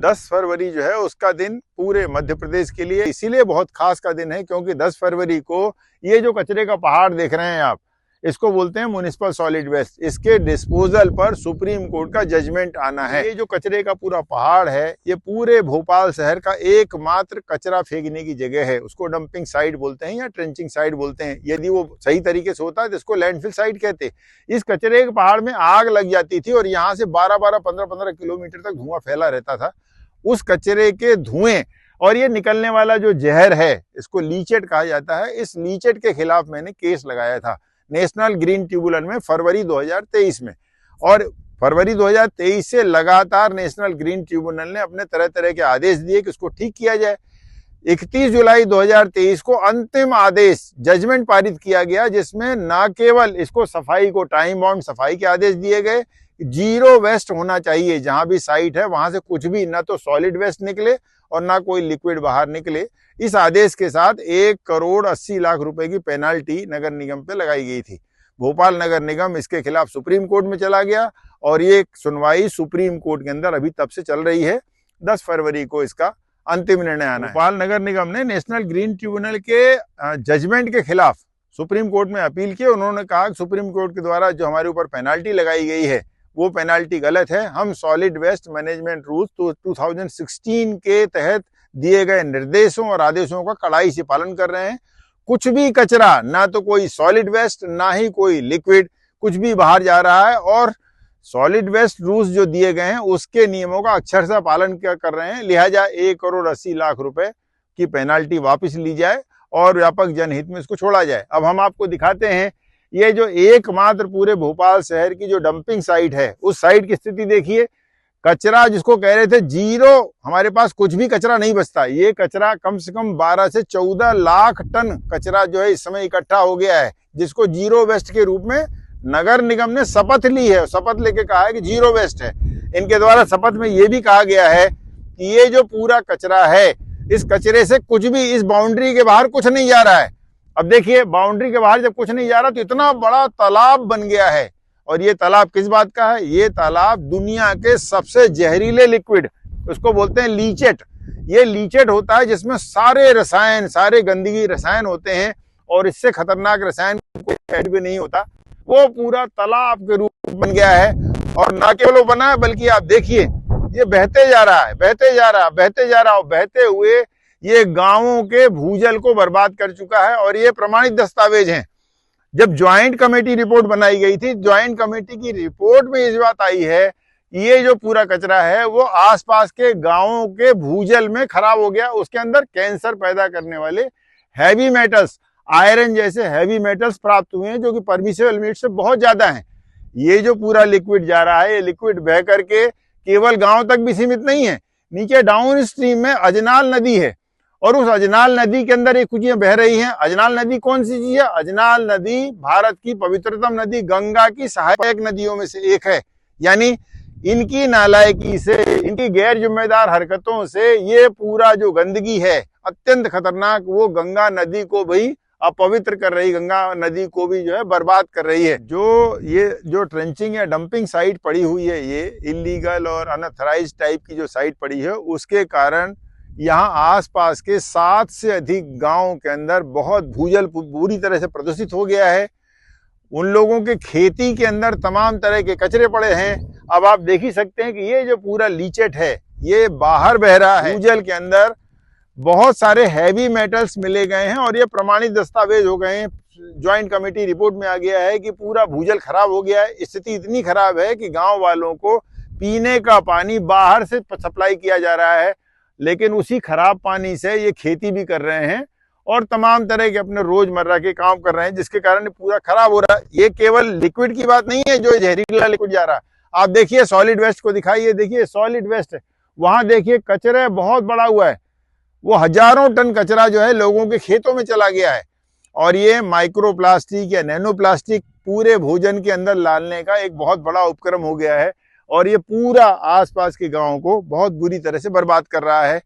10 फरवरी जो है उसका दिन पूरे मध्य प्रदेश के लिए इसीलिए बहुत खास का दिन है क्योंकि 10 फरवरी को ये जो कचरे का पहाड़ देख रहे हैं आप, इसको बोलते हैं म्युनिसिपल सॉलिड वेस्ट। इसके डिस्पोजल पर सुप्रीम कोर्ट का जजमेंट आना है। ये जो कचरे का पूरा पहाड़ है ये पूरे भोपाल शहर का एकमात्र कचरा फेंकने की जगह है। उसको डंपिंग साइट बोलते हैं या ट्रेंचिंग साइट बोलते हैं। यदि वो सही तरीके से होता है तो इसको लैंडफिल साइट कहते हैं। इस कचरे के पहाड़ में आग लग जाती थी और यहाँ से 12-12, 15-15 किलोमीटर तक धुआं फैला रहता था। उस कचरे के धुएं और ये निकलने वाला जो जहर है इसको लीचेट कहा जाता है। इस लीचेट के खिलाफ मैंने केस लगाया था नेशनल ग्रीन ट्रिब्यूनल में फरवरी 2023 में। और फरवरी 2023 से लगातार नेशनल ग्रीन ट्रिब्यूनल ने अपने तरह तरह के आदेश दिए कि उसको ठीक किया जाए। 31 जुलाई 2023 को अंतिम आदेश जजमेंट पारित किया गया जिसमें न केवल इसको सफाई को टाइम बाउंड सफाई के आदेश दिए गए, जीरो वेस्ट होना चाहिए जहां भी साइट है वहां से कुछ भी ना तो सॉलिड वेस्ट निकले और ना कोई लिक्विड बाहर निकले। इस आदेश के साथ 1,80,00,000 रुपए की पेनाल्टी नगर निगम पे लगाई गई थी। भोपाल नगर निगम इसके खिलाफ सुप्रीम कोर्ट में चला गया और ये सुनवाई सुप्रीम कोर्ट के अंदर अभी तब से चल रही है। 10 फरवरी को इसका अंतिम निर्णय आना है। भोपाल नगर निगम ने नेशनल ग्रीन ट्रिब्यूनल के जजमेंट के खिलाफ सुप्रीम कोर्ट में अपील की। उन्होंने कहा कि सुप्रीम कोर्ट के द्वारा जो हमारे ऊपर पेनाल्टी लगाई गई है वो पेनाल्टी गलत है। हम सॉलिड वेस्ट मैनेजमेंट रूल्स 2016 के तहत दिए गए निर्देशों और आदेशों का कड़ाई से पालन कर रहे हैं। कुछ भी कचरा, ना तो कोई सॉलिड वेस्ट ना ही कोई लिक्विड, कुछ भी बाहर जा रहा है और सॉलिड वेस्ट रूल्स जो दिए गए हैं उसके नियमों का अक्षरशः पालन कर रहे हैं। लिहाजा 1,80,00,000 रुपए की पेनाल्टी वापस ली जाए और व्यापक जनहित में इसको छोड़ा जाए। अब हम आपको दिखाते हैं ये जो एकमात्र पूरे भोपाल शहर की जो डंपिंग साइट है उस साइट की स्थिति देखिए। कचरा जिसको कह रहे थे जीरो, हमारे पास कुछ भी कचरा नहीं बचता। ये कचरा कम से कम 12 से 14 लाख टन कचरा जो है इस समय इकट्ठा हो गया है, जिसको जीरो वेस्ट के रूप में नगर निगम ने शपथ ली है। शपथ लेके कहा है कि जीरो वेस्ट है। इनके द्वारा शपथ में ये भी कहा गया है कि ये जो पूरा कचरा है इस कचरे से कुछ भी इस बाउंड्री के बाहर कुछ नहीं जा रहा है। अब देखिए बाउंड्री के बाहर जब कुछ नहीं जा रहा तो इतना बड़ा तालाब बन गया है। और ये तालाब किस बात का है? ये तालाब दुनिया के सबसे जहरीले लिक्विड, उसको बोलते हैं लीचेट। ये लीचेट होता है जिसमें सारे रसायन, सारे गंदगी रसायन होते हैं और इससे खतरनाक रसायन कोई ऐड भी नहीं होता। वो पूरा तालाब के रूप बन गया है और ना केवल वो बना है बल्कि आप देखिए ये बहते जा रहा है, बहते जा रहा है, बहते जा रहा है और बहते हुए ये गांवों के भूजल को बर्बाद कर चुका है। और ये प्रमाणित दस्तावेज हैं। जब ज्वाइंट कमेटी रिपोर्ट बनाई गई थी, ज्वाइंट कमेटी की रिपोर्ट में इस बात आई है कि ये जो पूरा कचरा है वो आसपास के गांवों के भूजल में खराब हो गया। उसके अंदर कैंसर पैदा करने वाले हैवी मेटल्स, आयरन जैसे हैवी मेटल्स प्राप्त हुए हैं जो कि परमिसिबल लिमिट से बहुत ज्यादा हैं। ये जो पूरा लिक्विड जा रहा है, ये लिक्विड बह करके केवल गांव तक भी सीमित नहीं है, नीचे डाउन स्ट्रीम में अजनाल नदी है और उस अजनाल नदी के अंदर एक कुचियां बह रही हैं। अजनाल नदी कौन सी चीज है? अजनाल नदी भारत की पवित्रतम नदी गंगा की सहायक नदियों में से एक है। यानी इनकी नालायकी से, इनकी गैर जिम्मेदार हरकतों से ये पूरा जो गंदगी है अत्यंत खतरनाक, वो गंगा नदी को भी अपवित्र कर रही, गंगा नदी को भी जो है बर्बाद कर रही है। ये जो ट्रेंचिंग या डंपिंग साइट पड़ी हुई है, ये इलीगल और अनऑथराइज्ड टाइप की जो साइट पड़ी है, उसके कारण यहाँ आसपास के 7 से अधिक गांवों के अंदर बहुत भूजल बुरी तरह से प्रदूषित हो गया है। उन लोगों के खेती के अंदर तमाम तरह के कचरे पड़े हैं। अब आप देख ही सकते हैं कि ये जो पूरा लीचेट है ये बाहर बह रहा है। भूजल के अंदर बहुत सारे हैवी मेटल्स मिले गए हैं और ये प्रमाणित दस्तावेज हो गए हैं। ज्वाइंट कमेटी रिपोर्ट में आ गया है कि पूरा भूजल खराब हो गया है। स्थिति इतनी खराब है कि गाँव वालों को पीने का पानी बाहर से सप्लाई किया जा रहा है, लेकिन उसी खराब पानी से ये खेती भी कर रहे हैं और तमाम तरह के अपने रोजमर्रा के काम कर रहे हैं, जिसके कारण पूरा खराब हो रहा है। ये केवल लिक्विड की बात नहीं है जो जहरीला लिक्विड जा रहा है। आप देखिए सॉलिड वेस्ट को दिखाइए, देखिए सॉलिड वेस्ट वहां देखिए कचरा बहुत बड़ा हुआ है। वो हजारों टन कचरा जो है लोगों के खेतों में चला गया है और ये माइक्रो प्लास्टिक या नैनो प्लास्टिक पूरे भोजन के अंदर डालने का एक बहुत बड़ा उपक्रम हो गया है और ये पूरा आसपास के गांवों को बहुत बुरी तरह से बर्बाद कर रहा है।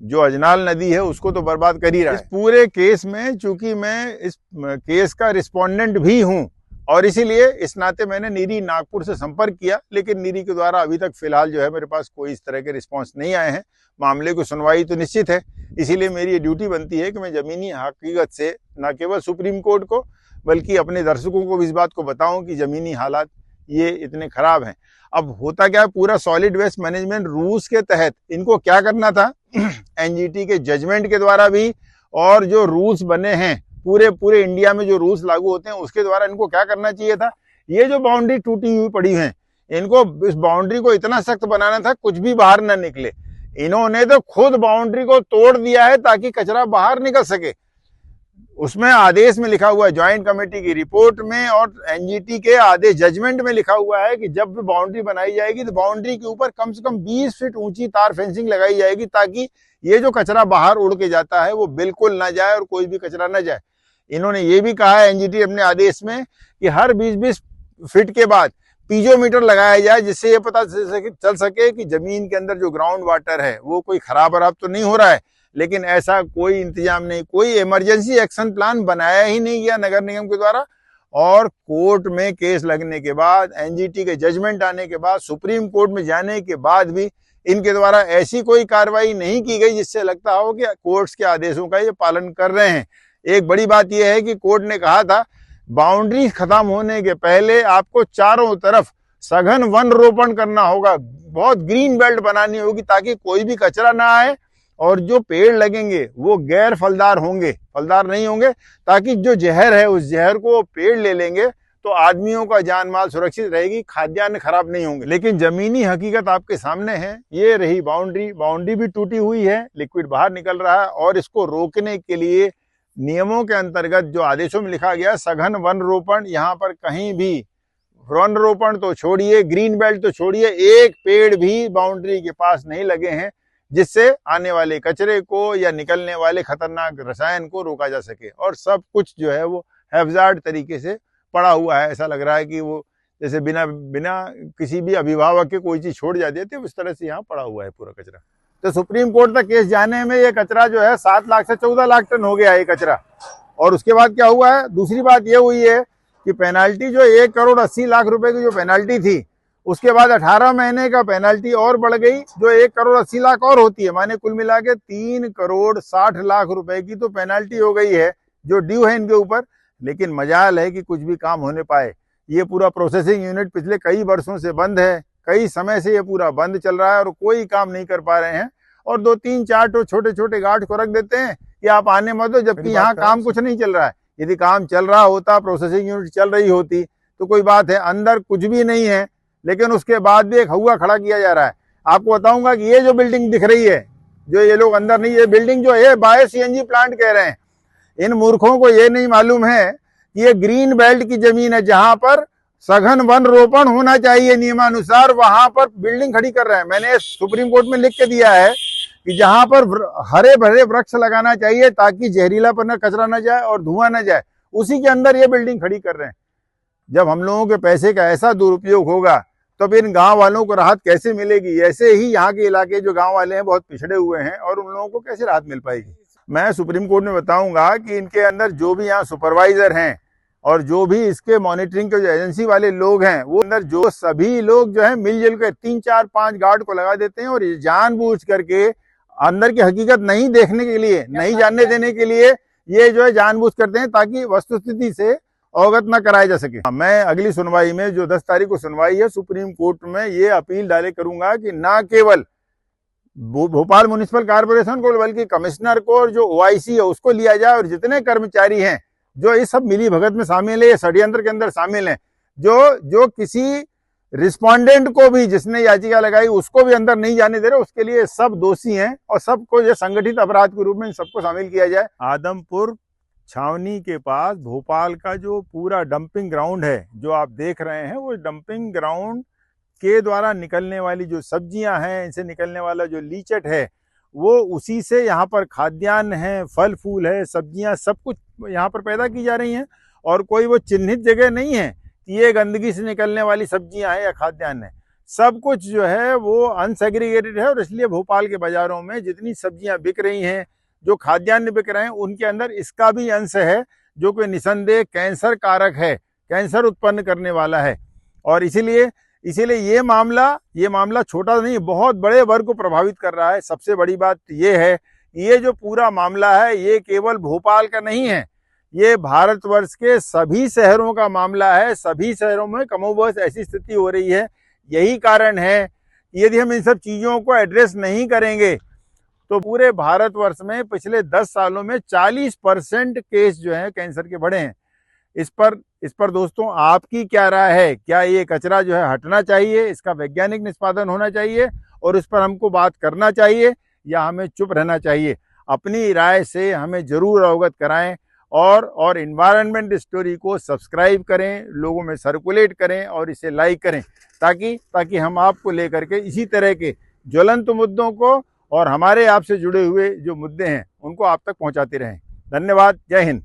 जो अजनाल नदी है उसको तो बर्बाद कर ही रहा है। इस पूरे केस में चूंकि मैं इस केस का रिस्पोंडेंट भी हूं और इसीलिए इस नाते मैंने नीरी नागपुर से संपर्क किया, लेकिन नीरी के द्वारा अभी तक फिलहाल जो है मेरे पास कोई इस तरह के रिस्पांस नहीं आए हैं। मामले की सुनवाई तो निश्चित है, इसीलिए मेरी ये ड्यूटी बनती है कि मैं जमीनी हकीकत से न केवल सुप्रीम कोर्ट को बल्कि अपने दर्शकों को भी इस बात को बताऊं कि जमीनी हालात ये इतने खराब हैं। अब होता क्या है, पूरा सॉलिड वेस्ट मैनेजमेंट रूल्स के तहत इनको क्या करना था, एनजीटी के जजमेंट के द्वारा भी और जो रूल्स बने हैं पूरे इंडिया में जो रूल्स लागू होते हैं उसके द्वारा इनको क्या करना चाहिए था, ये जो बाउंड्री टूटी हुई पड़ी है इनको इस बाउंड्री को इतना सख्त बनाना था कुछ भी बाहर ना निकले। इन्होंने तो खुद बाउंड्री को तोड़ दिया है ताकि कचरा बाहर निकल सके। उसमें आदेश में लिखा हुआ है, ज्वाइंट कमेटी की रिपोर्ट में और एनजीटी के आदेश जजमेंट में लिखा हुआ है कि जब भी बाउंड्री बनाई जाएगी तो बाउंड्री के ऊपर कम से कम 20 फीट ऊंची तार फेंसिंग लगाई जाएगी ताकि ये जो कचरा बाहर उड़ के जाता है वो बिल्कुल ना जाए और कोई भी कचरा ना जाए। इन्होंने ये भी कहा है एनजीटी अपने आदेश में कि हर 20-20 फीट के बाद पीजोमीटर लगाया जाए जिससे ये पता चल सके कि जमीन के अंदर जो ग्राउंड वाटर है वो कोई खराब तो नहीं हो रहा है। लेकिन ऐसा कोई इंतजाम नहीं, कोई इमरजेंसी एक्शन प्लान बनाया ही नहीं गया नगर निगम के द्वारा। और कोर्ट में केस लगने के बाद, एनजीटी के जजमेंट आने के बाद, सुप्रीम कोर्ट में जाने के बाद भी इनके द्वारा ऐसी कोई कार्रवाई नहीं की गई जिससे लगता हो कि कोर्ट्स के आदेशों का ये पालन कर रहे हैं। एक बड़ी बात यह है कि कोर्ट ने कहा था बाउंड्री खत्म होने के पहले आपको चारों तरफ सघन वन रोपण करना होगा, बहुत ग्रीन बेल्ट बनानी होगी ताकि कोई भी कचरा ना आए और जो पेड़ लगेंगे वो गैर फलदार नहीं होंगे ताकि जो जहर है उस जहर को पेड़ ले लेंगे तो आदमियों का जान माल सुरक्षित रहेगी, खाद्यान्न खराब नहीं होंगे। लेकिन जमीनी हकीकत आपके सामने है, ये रही बाउंड्री भी टूटी हुई है, लिक्विड बाहर निकल रहा है और इसको रोकने के लिए नियमों के अंतर्गत जो आदेशों में लिखा गया सघन वन रोपण, यहाँ पर कहीं भी वन रोपण तो छोड़िए, ग्रीन बेल्ट तो छोड़िए, एक पेड़ भी बाउंड्री के पास नहीं लगे हैं जिससे आने वाले कचरे को या निकलने वाले खतरनाक रसायन को रोका जा सके। और सब कुछ जो है वो हैजार्ड तरीके से पड़ा हुआ है, ऐसा लग रहा है कि वो जैसे बिना किसी भी अभिभावक के कोई चीज छोड़ जाती है उस तरह से यहाँ पड़ा हुआ है पूरा कचरा। तो सुप्रीम कोर्ट तक केस जाने में ये कचरा जो है 7 लाख से 14 लाख टन हो गया है ये कचरा। और उसके बाद क्या हुआ है, दूसरी बात ये हुई है कि पेनाल्टी जो 1 करोड़ 80 लाख रुपए की जो पेनाल्टी थी उसके बाद 18 महीने का पेनाल्टी और बढ़ गई जो 1 करोड़ 80 लाख और होती है, माने कुल मिला के 3 करोड़ 60 लाख रुपए की तो पेनाल्टी हो गई है जो ड्यू है इनके ऊपर। लेकिन मजाल है कि कुछ भी काम होने पाए। ये पूरा प्रोसेसिंग यूनिट पिछले कई वर्षों से बंद है, कई समय से ये पूरा बंद चल रहा है और कोई काम नहीं कर पा रहे हैं। और 2-3-4 तो छोटे छोटे गार्ड को रख देते हैं कि आप आने मत दो, जबकि यहाँ काम कुछ नहीं चल रहा है। यदि काम चल रहा होता, प्रोसेसिंग यूनिट चल रही होती तो कोई बात है, अंदर कुछ भी नहीं है लेकिन उसके बाद भी एक हवा खड़ा किया जा रहा है। आपको बताऊंगा कि ये जो बिल्डिंग दिख रही है, जो ये लोग अंदर नहीं, ये बिल्डिंग जो है बायो सीएनजी प्लांट कह रहे हैं। इन मूर्खों को ये नहीं मालूम है कि ये ग्रीन बेल्ट की जमीन है जहां पर सघन वन रोपण होना चाहिए नियमानुसार, वहां पर बिल्डिंग खड़ी कर रहे हैं। मैंने सुप्रीम कोर्ट में लिख के दिया है कि जहां पर हरे भरे वृक्ष लगाना चाहिए ताकि जहरीलापन का कचरा न जाए और धुआं न जाए, उसी के अंदर ये बिल्डिंग खड़ी कर रहे हैं। जब हम लोगों के पैसे का ऐसा दुरुपयोग होगा तो फिर इन गांव वालों को राहत कैसे मिलेगी। ऐसे ही यहाँ के इलाके जो गांव वाले हैं बहुत पिछड़े हुए हैं और उन लोगों को कैसे राहत मिल पाएगी। मैं सुप्रीम कोर्ट में बताऊंगा कि इनके अंदर जो भी यहाँ सुपरवाइजर हैं और जो भी इसके मॉनिटरिंग के जो एजेंसी वाले लोग हैं वो अंदर जो सभी लोग जो है मिलजुल कर 3-4-5 गार्ड को लगा देते हैं और जानबूझ करके अंदर की हकीकत नहीं देखने के लिए, नहीं जानने देने के लिए ये जो है जानबूझ करते हैं ताकि वस्तुस्थिति से अवगत न कराया जा सके। मैं अगली सुनवाई में जो 10 तारीख को सुनवाई है सुप्रीम कोर्ट में ये अपील डाले करूंगा कि ना केवल भोपाल म्युनिसिपल कॉर्पोरेशन को बल्कि कमिश्नर को और जो ओआईसी है उसको लिया जाए और जितने कर्मचारी हैं जो इस सब मिली भगत में शामिल है, ये षड्यंत्र के अंदर शामिल हैं, जो किसी रिस्पोंडेंट को भी जिसने याचिका लगाई उसको भी अंदर नहीं जाने दे रहे, उसके लिए सब दोषी हैं और सबको जो संगठित अपराध के रूप में इन सबको शामिल किया जाए। आदमपुर छावनी के पास भोपाल का जो पूरा डंपिंग ग्राउंड है जो आप देख रहे हैं, वो डंपिंग ग्राउंड के द्वारा निकलने वाली जो सब्जियां हैं, इनसे निकलने वाला जो लीचट है वो उसी से यहाँ पर खाद्यान्न है, फल फूल है, सब्जियां सब कुछ यहाँ पर पैदा की जा रही हैं। और कोई वो चिन्हित जगह नहीं है कि ये गंदगी से निकलने वाली सब्जियां हैं या खाद्यान्न है, सब कुछ जो है वो अनसेग्रीगेटेड है। और इसलिए भोपाल के बाजारों में जितनी सब्जियां बिक रही हैं, जो खाद्यान्न बिक रहे हैं, उनके अंदर इसका भी अंश है जो कि निसंदेह कैंसर कारक है, कैंसर उत्पन्न करने वाला है। और इसीलिए ये मामला छोटा नहीं, बहुत बड़े वर्ग को प्रभावित कर रहा है। सबसे बड़ी बात ये है, ये जो पूरा मामला है ये केवल भोपाल का नहीं है, ये भारतवर्ष के सभी शहरों का मामला है। सभी शहरों में कमोबेश ऐसी स्थिति हो रही है। यही कारण है, यदि हम इन सब चीजों को एड्रेस नहीं करेंगे तो पूरे भारतवर्ष में पिछले 10 सालों में 40% केस जो है कैंसर के बढ़े हैं। इस पर दोस्तों आपकी क्या राय है? क्या ये कचरा जो है हटना चाहिए, इसका वैज्ञानिक निष्पादन होना चाहिए और इस पर हमको बात करना चाहिए, या हमें चुप रहना चाहिए? अपनी राय से हमें जरूर अवगत कराएं और एनवायरनमेंट स्टोरी को सब्सक्राइब करें, लोगों में सर्कुलेट करें और इसे लाइक करें, ताकि हम आपको लेकर के इसी तरह के ज्वलंत मुद्दों को और हमारे आपसे जुड़े हुए जो मुद्दे हैं उनको आप तक पहुंचाते रहें। धन्यवाद। जय हिंद।